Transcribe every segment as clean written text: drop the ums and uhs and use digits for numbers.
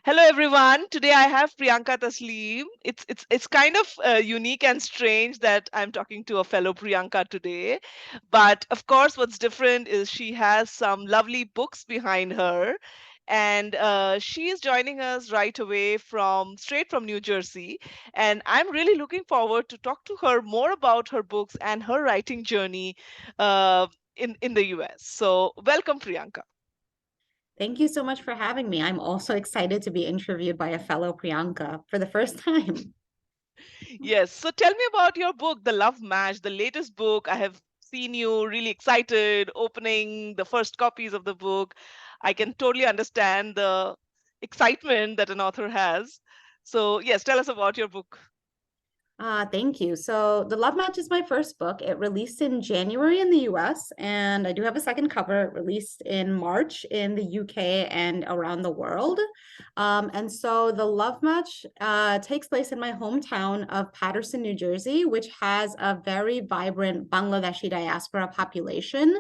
Hello everyone. Today I have Priyanka Taslim. It's kind of unique and strange that I'm talking to a fellow Priyanka today. But of course, what's different is she has some lovely books behind her, and she is joining us right away from straight from New Jersey. And I'm really looking forward to talk to her more about her books and her writing journey uh, in the US. So welcome, Priyanka. Thank you so much for having me. I'm also excited to be interviewed by a fellow Priyanka for the first time. Yes. So tell me about your book, The Love Match, the latest book. I have seen you really excited opening the first copies of the book. I can totally understand the excitement that an author has. So, yes, tell us about your book. Thank you. So, The Love Match is my first book. It released in January in the US, and I do have a second cover. It released in March in the UK and around the world. And so, The Love Match takes place in my hometown of Paterson, New Jersey, which has a very vibrant Bangladeshi diaspora population.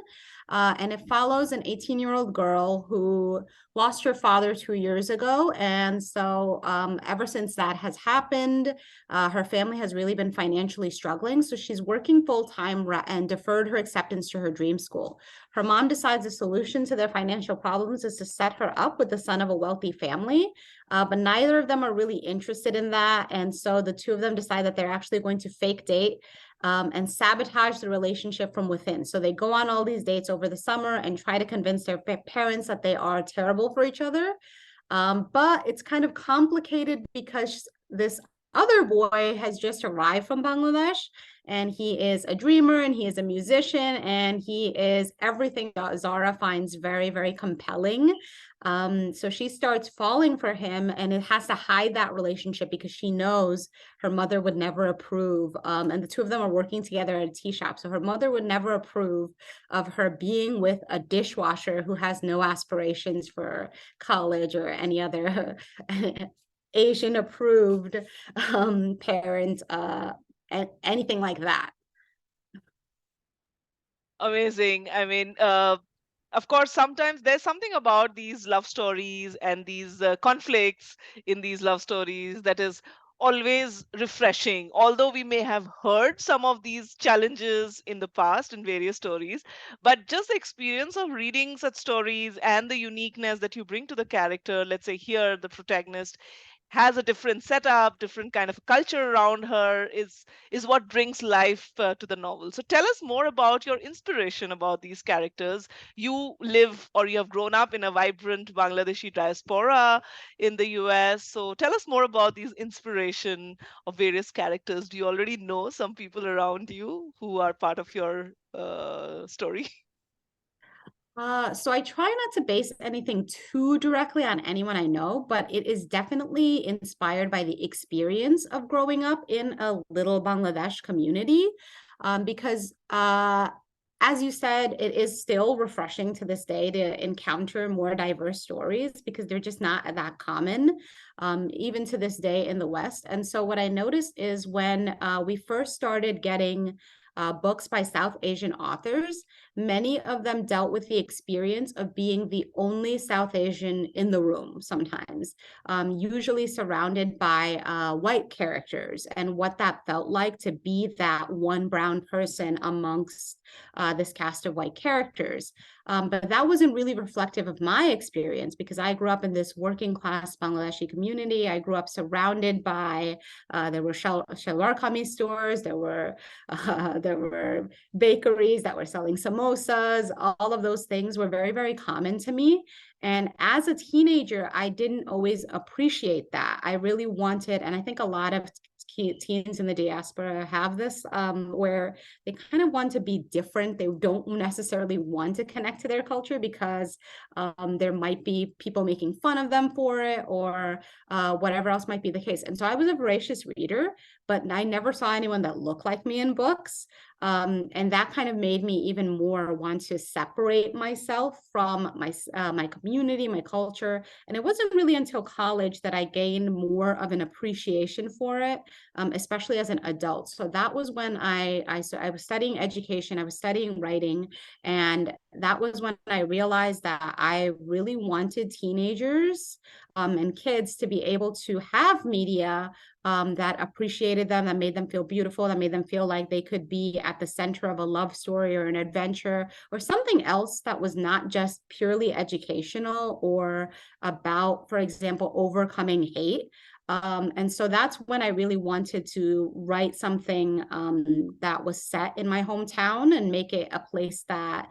And it follows an 18-year-old girl who lost her father 2 years ago. And so, ever since that has happened, her family has really been financially struggling, so she's working full time and deferred her acceptance to her dream school. Her mom decides the solution to their financial problems is to set her up with the son of a wealthy family, but neither of them are really interested in that. And so the two of them decide that they're actually going to fake date and sabotage the relationship from within. So they go on all these dates over the summer and try to convince their parents that they are terrible for each other. But it's kind of complicated because this other boy has just arrived from Bangladesh, and he is a dreamer and he is a musician and he is everything that Zara finds very, very compelling. So she starts falling for him, and it has to hide that relationship because she knows her mother would never approve. And the two of them are working together at a tea shop. So her mother would never approve of her being with a dishwasher who has no aspirations for college or any other Asian approved parent, anything like that. Amazing. I mean, of course, sometimes there's something about these love stories and these conflicts in these love stories that is always refreshing. Although we may have heard some of these challenges in the past in various stories, but just the experience of reading such stories and the uniqueness that you bring to the character, let's say here, the protagonist has a different setup, different kind of culture around her is what brings life to the novel. So tell us more about your inspiration about these characters. You live or you have grown up in a vibrant Bangladeshi diaspora in the US. So tell us more about these inspiration of various characters. Do you already know some people around you who are part of your story? So I try not to base anything too directly on anyone I know, but it is definitely inspired by the experience of growing up in a little Bangladesh community. Because as you said, it is still refreshing to this day to encounter more diverse stories because they're just not that common, even to this day in the West. And so what I noticed is when we first started getting books by South Asian authors, many of them dealt with the experience of being the only South Asian in the room sometimes, usually surrounded by white characters, and what that felt like to be that one brown person amongst this cast of white characters. But that wasn't really reflective of my experience because I grew up in this working class Bangladeshi community. I grew up surrounded by, there were shalwar kameez stores, there were bakeries that were selling samosas. All of those things were very, very common to me. And as a teenager, I didn't always appreciate that. I really wanted, and I think a lot of teens in the diaspora have this, where they kind of want to be different. They don't necessarily want to connect to their culture because there might be people making fun of them for it, or whatever else might be the case. And so I was a voracious reader, but I never saw anyone that looked like me in books. And that kind of made me even more want to separate myself from my community, my culture. And it wasn't really until college that I gained more of an appreciation for it, especially as an adult. So that was when I was studying education, I was studying writing, and that was when I realized that I really wanted teenagers and kids to be able to have media that appreciated them, that made them feel beautiful, that made them feel like they could be at the center of a love story or an adventure or something else that was not just purely educational or about, for example, overcoming hate. And so that's when I really wanted to write something that was set in my hometown and make it a place that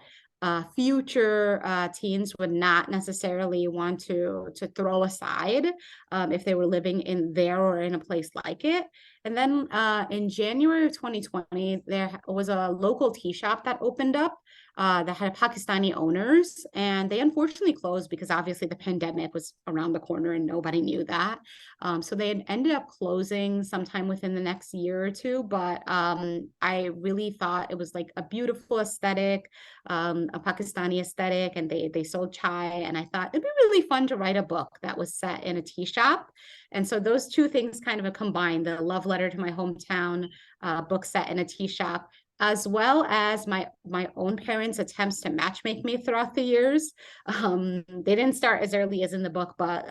future teens would not necessarily want to throw aside if they were living in there or in a place like it. And then in January of 2020, there was a local tea shop that opened up that had Pakistani owners, and they unfortunately closed because obviously the pandemic was around the corner and nobody knew that. So they had ended up closing sometime within the next year or two, but I really thought it was like a beautiful aesthetic, a Pakistani aesthetic, and they sold chai, and I thought it'd be really fun to write a book that was set in a tea shop. And so those two things kind of combined, the love letter to my hometown, book set in a tea shop, as well as my own parents' attempts to matchmake me throughout the years. They didn't start as early as in the book, but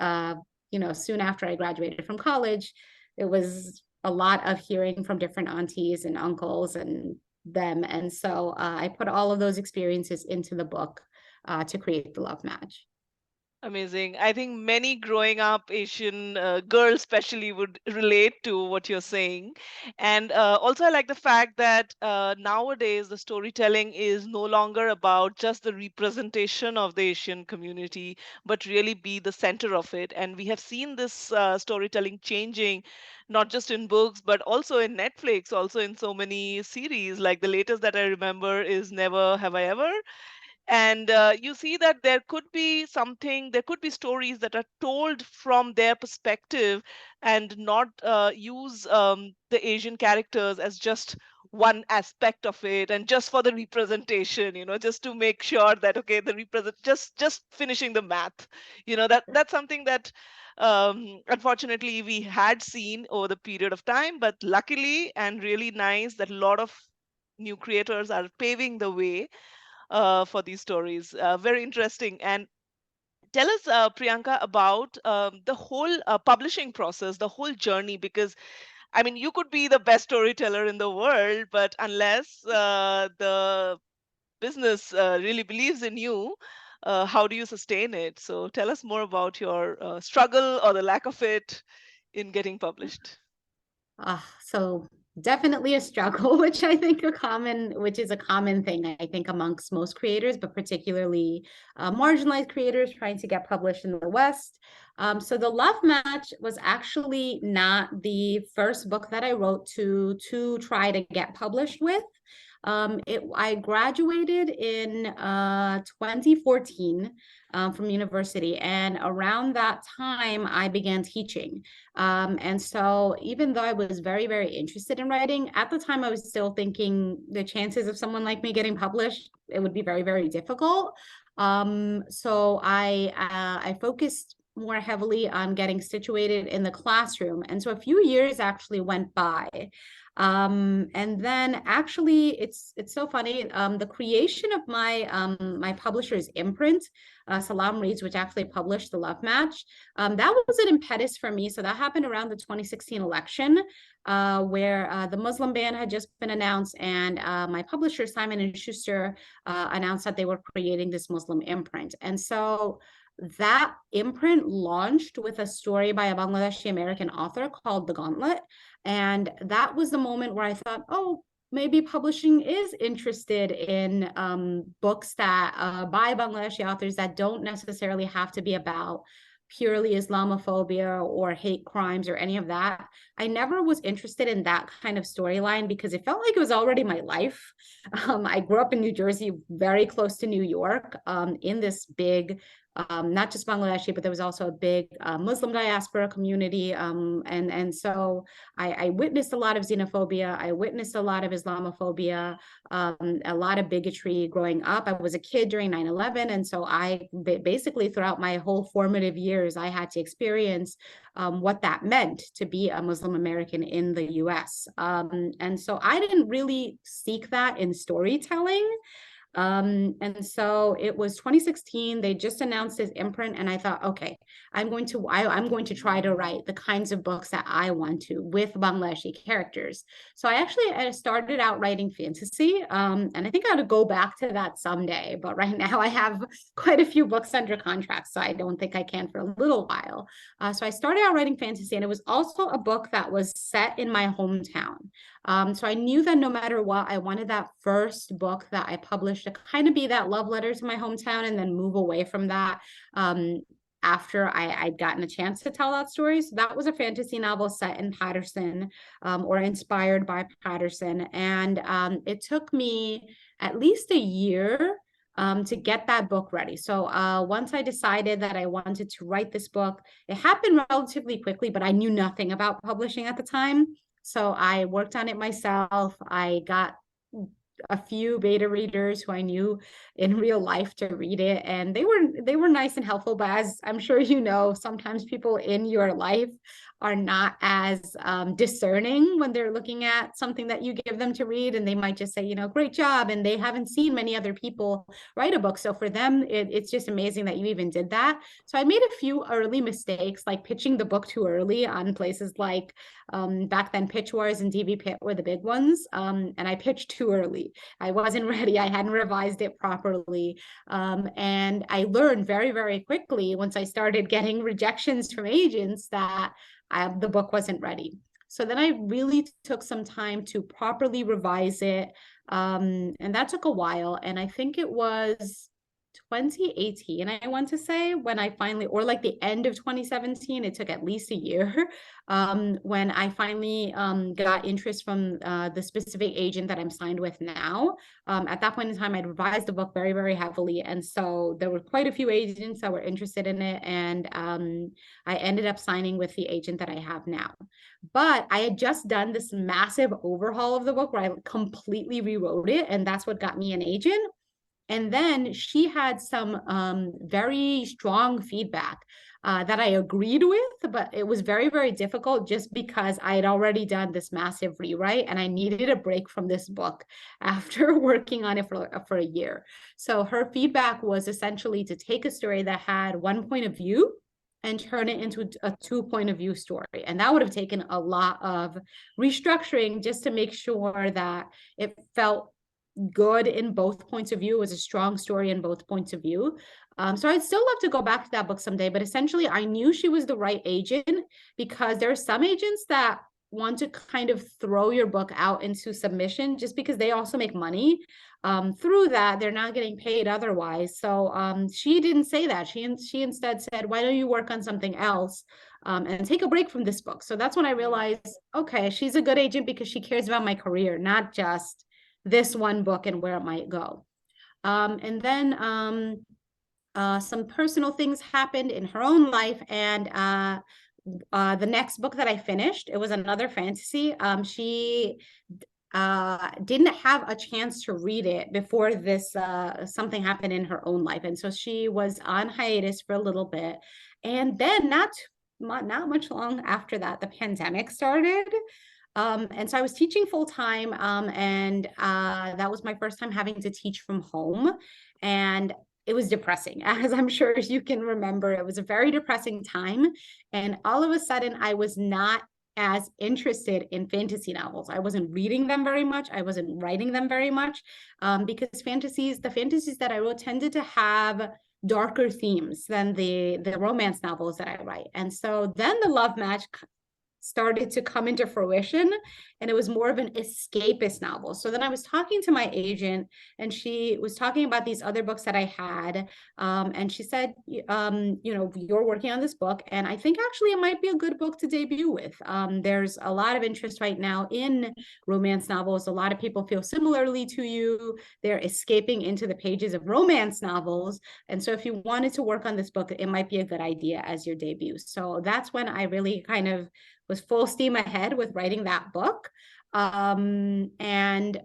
soon after I graduated from college, it was a lot of hearing from different aunties and uncles and them. And so I put all of those experiences into the book to create the love match. Amazing. I think many growing up Asian girls, especially, would relate to what you're saying. And also, I like the fact that nowadays the storytelling is no longer about just the representation of the Asian community, but really be the center of it. And we have seen this storytelling changing, not just in books, but also in Netflix, also in so many series. Like the latest that I remember is Never Have I Ever, and you see that there could be stories that are told from their perspective and not use the Asian characters as just one aspect of it and just for the representation, just to make sure that okay, the represent just finishing the math, that's something that unfortunately we had seen over the period of time, but luckily and really nice that a lot of new creators are paving the way for these stories. Very interesting. And tell us, Priyanka, about the whole publishing process, the whole journey, because I mean, you could be the best storyteller in the world, but unless the business really believes in you, how do you sustain it? So tell us more about your struggle or the lack of it in getting published. So definitely a struggle, which is a common thing, I think, amongst most creators, but particularly marginalized creators trying to get published in the West. So the Love Match was actually not the first book that I wrote to try to get published with. I graduated in 2014 from university, and around that time, I began teaching. And so even though I was very, very interested in writing, at the time I was still thinking the chances of someone like me getting published, it would be very, very difficult. So I focused more heavily on getting situated in the classroom. And so a few years actually went by. And then actually it's so funny. The creation of my publisher's imprint, Salam Reads, which actually published The Love Match, that was an impetus for me. So that happened around the 2016 election, where the Muslim ban had just been announced, and my publisher, Simon and Schuster, announced that they were creating this Muslim imprint. And so that imprint launched with a story by a Bangladeshi American author called The Gauntlet. And that was the moment where I thought, oh, maybe publishing is interested in books that by Bangladeshi authors that don't necessarily have to be about purely Islamophobia or hate crimes or any of that. I never was interested in that kind of storyline because it felt like it was already my life. I grew up in New Jersey, very close to New York, in this big not just Bangladeshi, but there was also a big Muslim diaspora community. And so I witnessed a lot of xenophobia. I witnessed a lot of Islamophobia, a lot of bigotry growing up. I was a kid during 9/11. And so I basically throughout my whole formative years, I had to experience what that meant to be a Muslim American in the US. And so I didn't really seek that in storytelling. And so it was 2016. They just announced his imprint, and I thought, okay, I'm going to try to write the kinds of books that I want to with Bangladeshi characters. So I started out writing fantasy, and I think I ought to go back to that someday. But right now I have quite a few books under contract, so I don't think I can for a little while. So I started out writing fantasy, and it was also a book that was set in my hometown. So I knew that no matter what, I wanted that first book that I published to kind of be that love letter to my hometown, and then move away from that after I'd gotten a chance to tell that story. So that was a fantasy novel set in Patterson, or inspired by Patterson. And it took me at least a year to get that book ready. So once I decided that I wanted to write this book, it happened relatively quickly, but I knew nothing about publishing at the time. So I worked on it myself. I got a few beta readers who I knew in real life to read it, and they were nice and helpful. But as I'm sure you know, sometimes people in your life are not as discerning when they're looking at something that you give them to read, and they might just say, great job, and they haven't seen many other people write a book. So for them, it's just amazing that you even did that. So I made a few early mistakes, like pitching the book too early on places like back then Pitch Wars and DV Pit were the big ones, and I pitched too early. I wasn't ready. I hadn't revised it properly. And I learned very, very quickly once I started getting rejections from agents that the book wasn't ready. So then I really took some time to properly revise it. And that took a while. And I think it was 2018, I want to say, when I finally, or like the end of 2017, it took at least a year, when I finally got interest from the specific agent that I'm signed with now. At that point in time, I'd revised the book very, very heavily. And so there were quite a few agents that were interested in it. And I ended up signing with the agent that I have now. But I had just done this massive overhaul of the book where I completely rewrote it. And that's what got me an agent. And then she had some very strong feedback that I agreed with, but it was very, very difficult just because I had already done this massive rewrite and I needed a break from this book after working on it for a year. So her feedback was essentially to take a story that had one point of view and turn it into a 2 point of view story. And that would have taken a lot of restructuring just to make sure that it felt good in both points of view. It was a strong story in both points of view. So I'd still love to go back to that book someday, but essentially I knew she was the right agent, because there are some agents that want to kind of throw your book out into submission just because they also make money through that. They're not getting paid otherwise. So she didn't say that. She instead said, why don't you work on something else and take a break from this book? So that's when I realized, okay, she's a good agent because she cares about my career, not just this one book and where it might go. And then some personal things happened in her own life. And the next book that I finished, it was another fantasy. She didn't have a chance to read it before this something happened in her own life. And so she was on hiatus for a little bit. And then not much long after that, the pandemic started. And so I was teaching full time, and that was my first time having to teach from home. And it was depressing, as I'm sure you can remember. It was a very depressing time. And all of a sudden, I was not as interested in fantasy novels. I wasn't reading them very much. I wasn't writing them very much, because the fantasies that I wrote tended to have darker themes than the romance novels that I write. And so then the love match started to come into fruition, and it was more of an escapist novel. So then I was talking to my agent, and she was talking about these other books that I had, and she said, you're working on this book, and I think actually it might be a good book to debut with. There's a lot of interest right now in romance novels. A lot of people feel similarly to you. They're escaping into the pages of romance novels, and so if you wanted to work on this book, it might be a good idea as your debut. So that's when I really kind of was full steam ahead with writing that book. And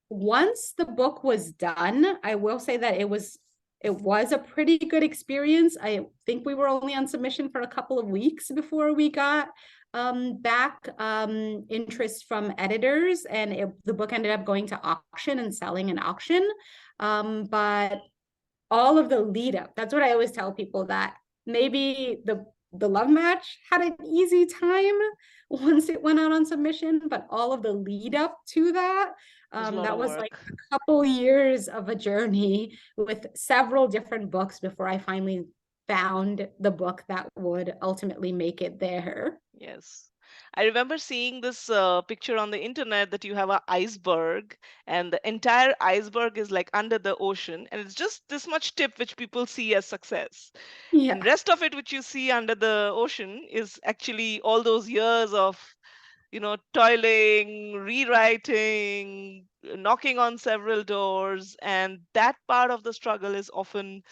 once the book was done, I will say that it was a pretty good experience. I think we were only on submission for a couple of weeks before we got back interest from editors, and the book ended up going to auction and selling in auction. But all of the lead up, that's what I always tell people, that maybe the love match had an easy time once it went out on submission, but all of the lead up to that, There's a lot that of was like work. a couple years of a journey with several different books before I finally found the book that would ultimately make it there. Yes. I remember seeing this picture on the internet that you have an iceberg, and the entire iceberg is like under the ocean, and it's just this much tip which people see as success. And Yeah. rest of it which you see under the ocean is actually all those years of, toiling, rewriting, knocking on several doors, and that part of the struggle is often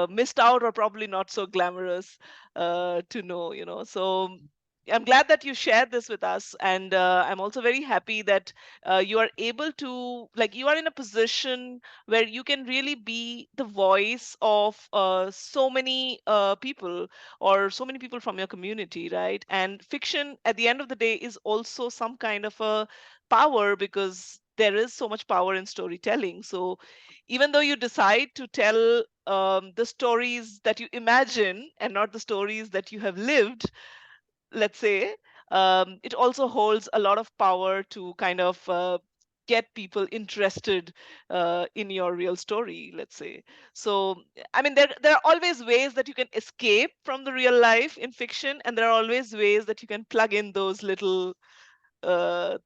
missed out or probably not so glamorous to know. So I'm glad that you shared this with us, and I'm also very happy that you are able to, like, you are in a position where you can really be the voice of so many people, or so many people from your community, right? And fiction, at the end of the day, is also some kind of a power, because there is so much power in storytelling. So even though you decide to tell the stories that you imagine and not the stories that you have lived, let's say, it also holds a lot of power to kind of get people interested in your real story, let's say. So, I mean, there are always ways that you can escape from the real life in fiction, and there are always ways that you can plug in those little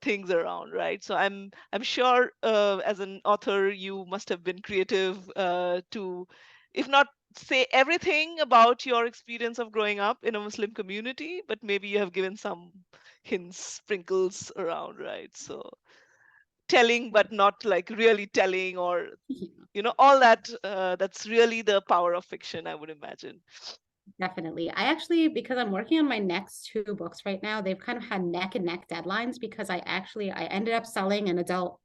things around, right? So I'm sure as an author you must have been creative to, if not say everything about your experience of growing up in a Muslim community, but maybe you have given some hints, sprinkles around, right? So telling, but not like really telling, or all that. That's really the power of fiction, I would imagine. Definitely. I actually, because I'm working on my next two books right now, they've kind of had neck and neck deadlines, because I ended up selling adult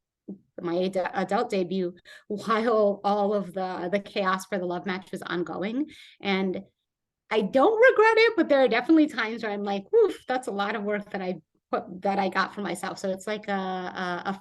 debut while all of the chaos for the love match was ongoing. And I don't regret it, but there are definitely times where I'm like, oof, that's a lot of work that I got for myself. So it's like a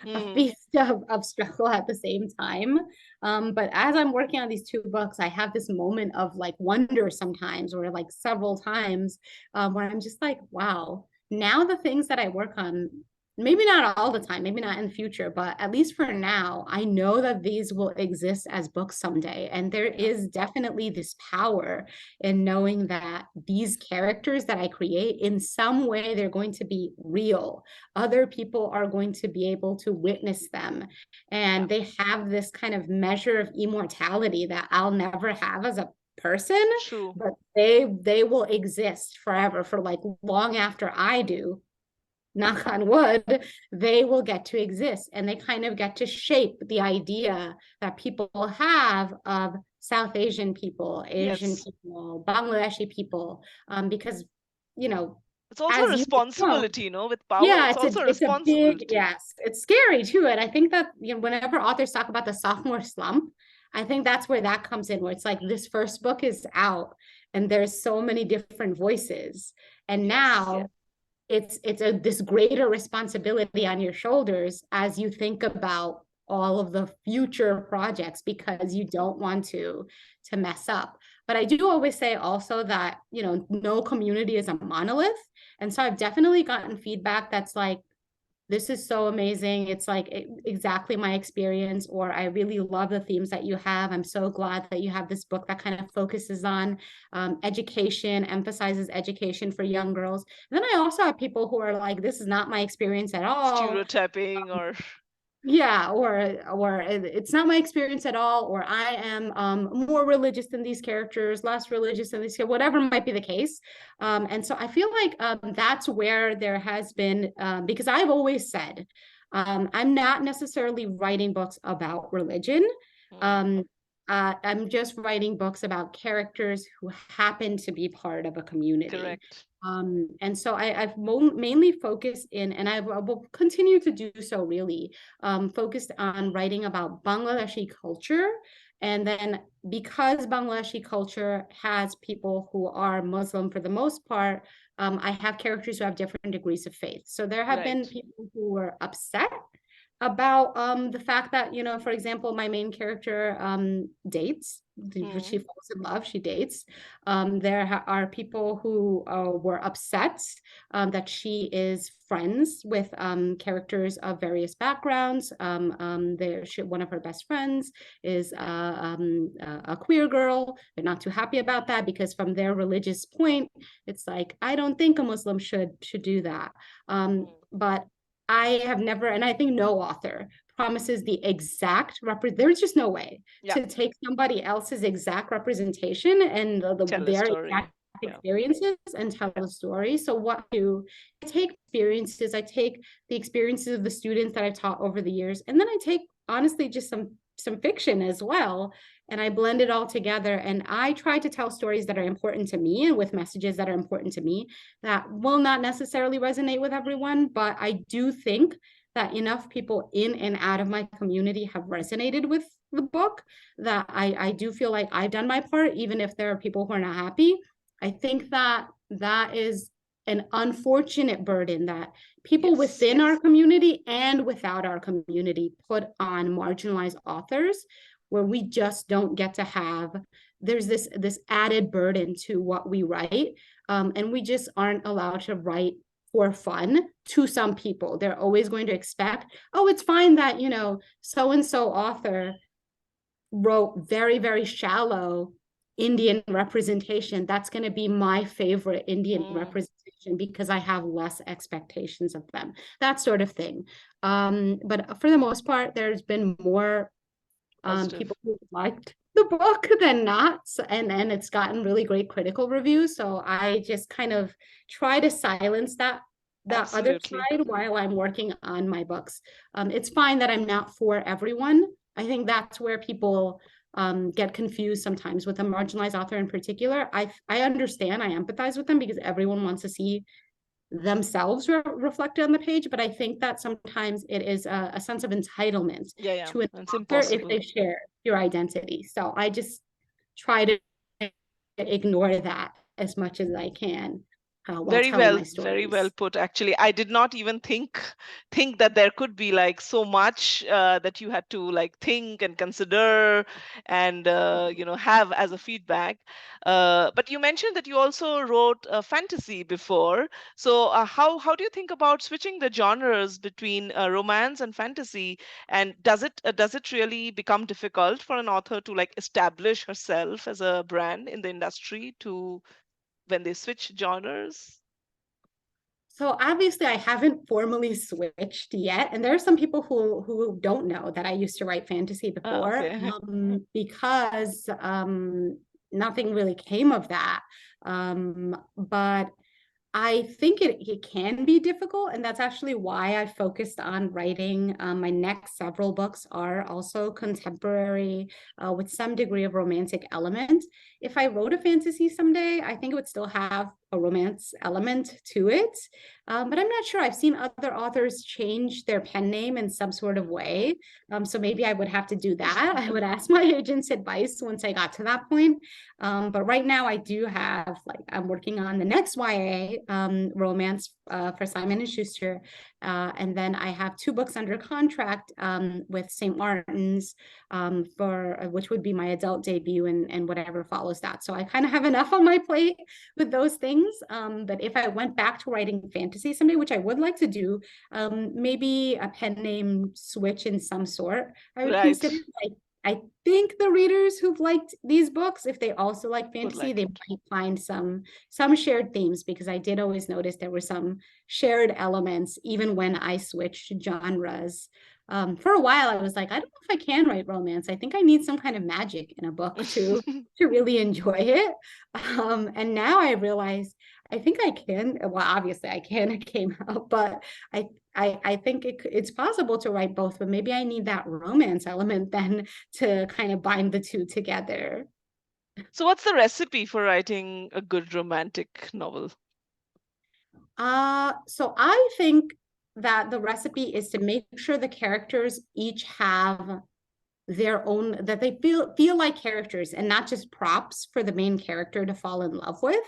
Mm, feast of struggle at the same time. But as I'm working on these two books, I have this moment of like wonder sometimes, or like several times, where I'm just like, wow, now the things that I work on, maybe not all the time, maybe not in the future, but at least for now, I know that these will exist as books someday. And there yeah, is definitely this power in knowing that these characters that I create, in some way, they're going to be real. Other people are going to be able to witness them. yeah, And they have this kind of measure of immortality that I'll never have as a person, true. but they will exist forever, for like long after I do, knock on wood, they will get to exist, and they kind of get to shape the idea that people have of South Asian people, Asian Yes. people, Bangladeshi people, because, you know, It's also a as you know, responsibility, with power. yeah, It's also a it's a big, responsibility. yes, it's scary too. And I think that, whenever authors talk about the sophomore slump, I think that's where that comes in, where it's like this first book is out and there's so many different voices. And Yes. now it's this greater responsibility on your shoulders as you think about all of the future projects, because you don't want to mess up. But I do always say also that, no community is a monolith. And so I've definitely gotten feedback that's like, this is so amazing. It's like exactly my experience, or I really love the themes that you have. I'm so glad that you have this book that kind of focuses on education, emphasizes education for young girls. And then I also have people who are like, this is not my experience at all. Stereotyping or Yeah, or it's not my experience at all, or I am more religious than these characters, less religious than these, whatever might be the case. And so I feel like that's where there has been, because I've always said, I'm not necessarily writing books about religion. mm, Um, I'm just writing books about characters who happen to be part of a community. correct. And so I've mainly focused in, and I will continue to do so really, focused on writing about Bangladeshi culture. And then, because Bangladeshi culture has people who are Muslim for the most part, I have characters who have different degrees of faith. So there have been Right. people who were upset about the fact that, you know, for example, my main character dates. She Hmm. falls in love, she dates. There are people who were upset that she is friends with characters of various backgrounds. One of her best friends is a queer girl. They're not too happy about that because from their religious point, it's like, I don't think a Muslim should do that. But I have never, and I think no author promises the exact there's just no way Yeah. to take somebody else's exact representation and Tell a their exact story. Yeah. experiences and tell a story. So what do I take experiences? I take the experiences of the students that I've taught over the years, and then I take honestly just some fiction as well, and I blend it all together. And I try to tell stories that are important to me and with messages that are important to me that will not necessarily resonate with everyone, but I do think that enough people in and out of my community have resonated with the book that I do feel like I've done my part, even if there are people who are not happy. I think that that is an unfortunate burden that people Yes. within our community and without our community put on marginalized authors, where we just don't get to have, there's this added burden to what we write, and we just aren't allowed to write for fun. To some people, they're always going to expect, oh, it's fine that, you know, so and so author wrote very, very shallow Indian representation. That's going to be my favorite Indian Mm. representation because I have less expectations of them, that sort of thing. But for the most part, there's been more Positive. people who liked the book than not. And it's gotten really great critical reviews. So I just kind of try to silence that other Absolutely. side while I'm working on my books. It's fine that I'm not for everyone. I think that's where people get confused sometimes with a marginalized author in particular. I understand, I empathize with them because everyone wants to see themselves reflected on the page, but I think that sometimes it is a sense of entitlement Yeah, yeah. to an It's author if impossible. they share your identity. So I just try to ignore that as much as I can while telling my Very well stories. put. Actually, I did not even think that there could be like so much that you had to like think and consider and have as a feedback. But you mentioned that you also wrote fantasy before. So how do you think about switching the genres between romance and fantasy? And does it really become difficult for an author to like establish herself as a brand in the industry to when they switch genres? So obviously I haven't formally switched yet. And there are some people who don't know that I used to write fantasy Oh, before, okay. because nothing really came of that. But I think it can be difficult, and that's actually why I focused on writing. My next several books are also contemporary, with some degree of romantic element. If I wrote a fantasy someday, I think it would still have a romance element to it. But I'm not sure. I've seen other authors change their pen name in some sort of way. So maybe I would have to do that. I would ask my agent's advice once I got to that point. But right now I do have, like, I'm working on the next YA romance for Simon and Schuster. And then I have two books under contract with St. Martin's, for which would be my adult debut and whatever follows that. So I kind of have enough on my plate with those things. But if I went back to writing fantasy someday, which I would like to do, maybe a pen name switch in some sort, I would Right. consider. Like, I think the readers who've liked these books, if they also like Would fantasy, like they it. might find some shared themes, because I did always notice there were some shared elements even when I switched genres. For a while, I was like, I don't know if I can write romance. I think I need some kind of magic in a book to really enjoy it. And now I realize I think I can. Well, obviously I can. It came out, but I think it's possible to write both, but maybe I need that romance element then to kind of bind the two together. So, what's the recipe for writing a good romantic novel? So I think that the recipe is to make sure the characters each have their own, that they feel like characters and not just props for the main character to fall in love with.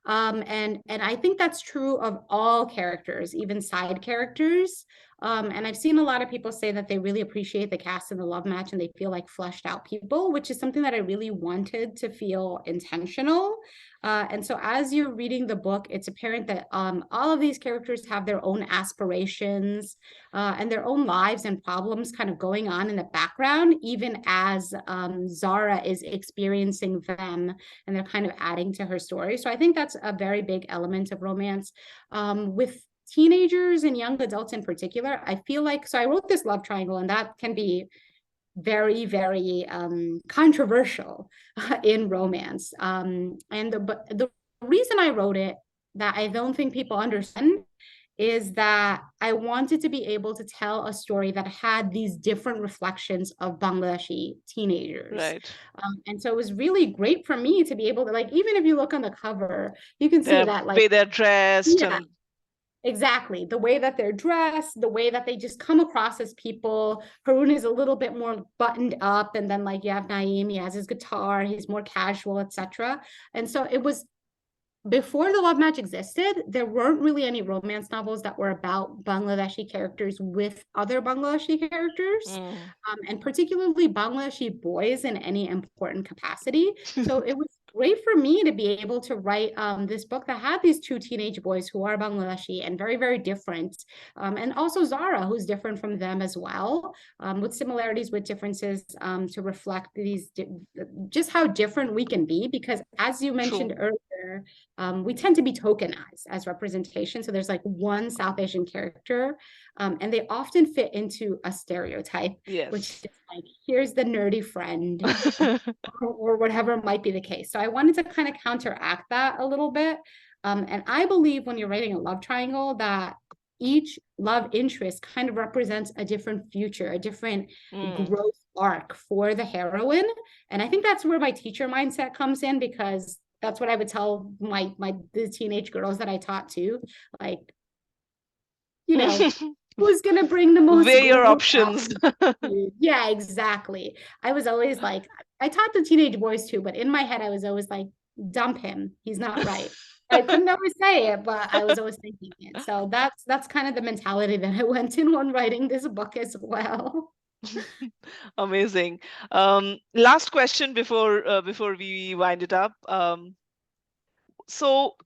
And I think that's true of all characters, even side characters. And I've seen a lot of people say that they really appreciate the cast in the love match and they feel like fleshed out people, which is something that I really wanted to feel intentional. And so as you're reading the book, it's apparent that all of these characters have their own aspirations and their own lives and problems kind of going on in the background, even as Zara is experiencing them and they're kind of adding to her story. So I think that's a very big element of romance. With teenagers and young adults in particular, I feel like, so I wrote this love triangle, and that can be very, very controversial in romance. But the reason I wrote it that I don't think people understand is that I wanted to be able to tell a story that had these different reflections of Bangladeshi teenagers. Right. And so it was really great for me to be able to, like, even if you look on the cover, you can see The that, like, way they're dressed yeah, and exactly. The way that they're dressed, the way that they just come across as people. Harun is a little bit more buttoned up, and then like you have Naeem, he has his guitar, he's more casual, etc. And so it was before the love match existed, there weren't really any romance novels that were about Bangladeshi characters with other Bangladeshi characters, mm. and particularly Bangladeshi boys in any important capacity. So it was great for me to be able to write this book that had these two teenage boys who are Bangladeshi and very, very different. And also Zara, who's different from them as well, with similarities, with differences, to reflect these, just how different we can be. Because as you mentioned True. earlier, we tend to be tokenized as representation. So there's like one South Asian character, and they often fit into a stereotype, which Yes. is like, here's the nerdy friend, or whatever might be the case. So I wanted to kind of counteract that a little bit. And I believe when you're writing a love triangle, that each love interest kind of represents a different future, a different Mm. growth arc for the heroine. And I think that's where my teacher mindset comes in, because that's what I would tell the teenage girls that I taught to, like, you know, who's gonna bring the most Weigh your growth out options. of you? Yeah, exactly. I was always like, I taught the teenage boys too, but in my head, I was always like, dump him. He's not right. I couldn't always say it, but I was always thinking it. So that's kind of the mentality that I went in when writing this book as well. Amazing. Last question before we wind it up. So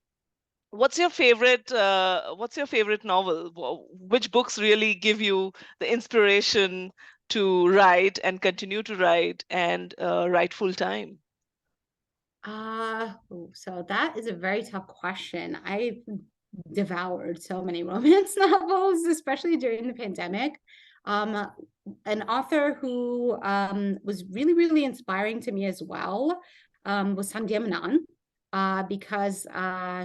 what's your favorite novel? Which books really give you the inspiration to write and continue to write and write full time? So that is a very tough question. I devoured so many romance novels, especially during the pandemic. Um, an author who was really, really inspiring to me as well was Sandhya Menon, because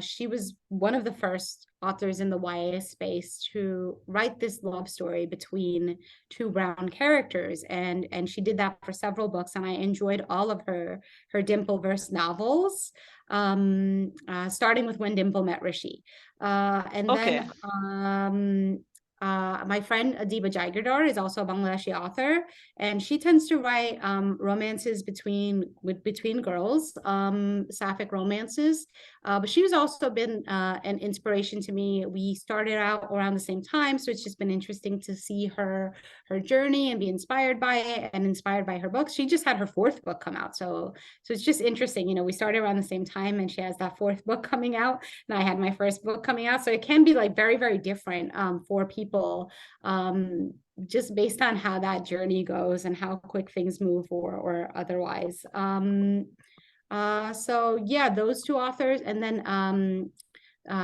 she was one of the first authors in the YA space to write this love story between two brown characters, and she did that for several books, and I enjoyed all of her Dimpleverse novels, starting with When Dimple Met Rishi. And Okay. then my friend Adiba Jaigirdar is also a Bangladeshi author, and she tends to write romances between girls, sapphic romances. But she's also been an inspiration to me. We started out around the same time, so it's just been interesting to see her journey and be inspired by it and inspired by her books. She just had her fourth book come out, so it's just interesting. You know, we started around the same time, and she has that fourth book coming out, and I had my first book coming out. So it can be like very, very different for people, just based on how that journey goes and how quick things move or otherwise. So yeah, those two authors, and then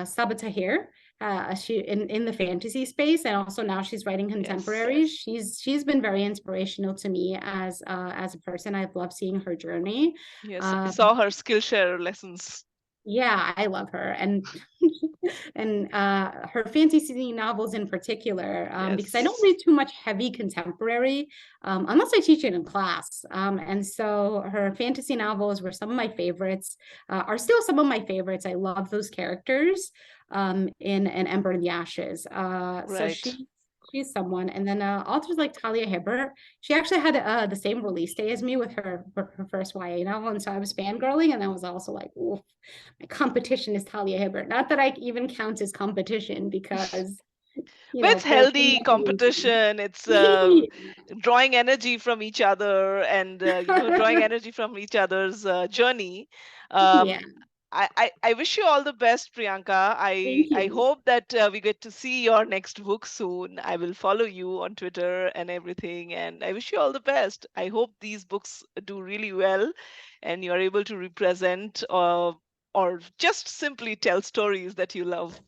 Saba Tahir. She in the fantasy space, and also now she's writing Yes. contemporaries. She's been very inspirational to me as a person. I've loved seeing her journey. Yes. I Um, saw her Skillshare lessons. yeah, I love her, and and her fantasy novels in particular, because I don't Yes. read too much heavy contemporary, unless I teach it in class. And so her fantasy novels were some of my favorites, are still some of my favorites. I love those characters in Ember in the Ashes. So Right. she's someone. And then authors like Talia Hibbert, she actually had the same release day as me with her first YA novel. And so I was fangirling, and I was also like, oof, my competition is Talia Hibbert. Not that I even count as competition because, But it's for healthy many reasons. competition. It's Yeah. drawing energy from each other, and drawing energy from each other's journey. Yeah. Um, I wish you all the best, Priyanka. Thank I you. hope that we get to see your next book soon. I will follow you on Twitter and everything, and I wish you all the best. I hope these books do really well, and you are able to represent or just simply tell stories that you love.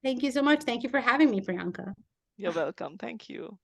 Thank you so much. Thank you for having me, Priyanka. You're welcome. Thank you.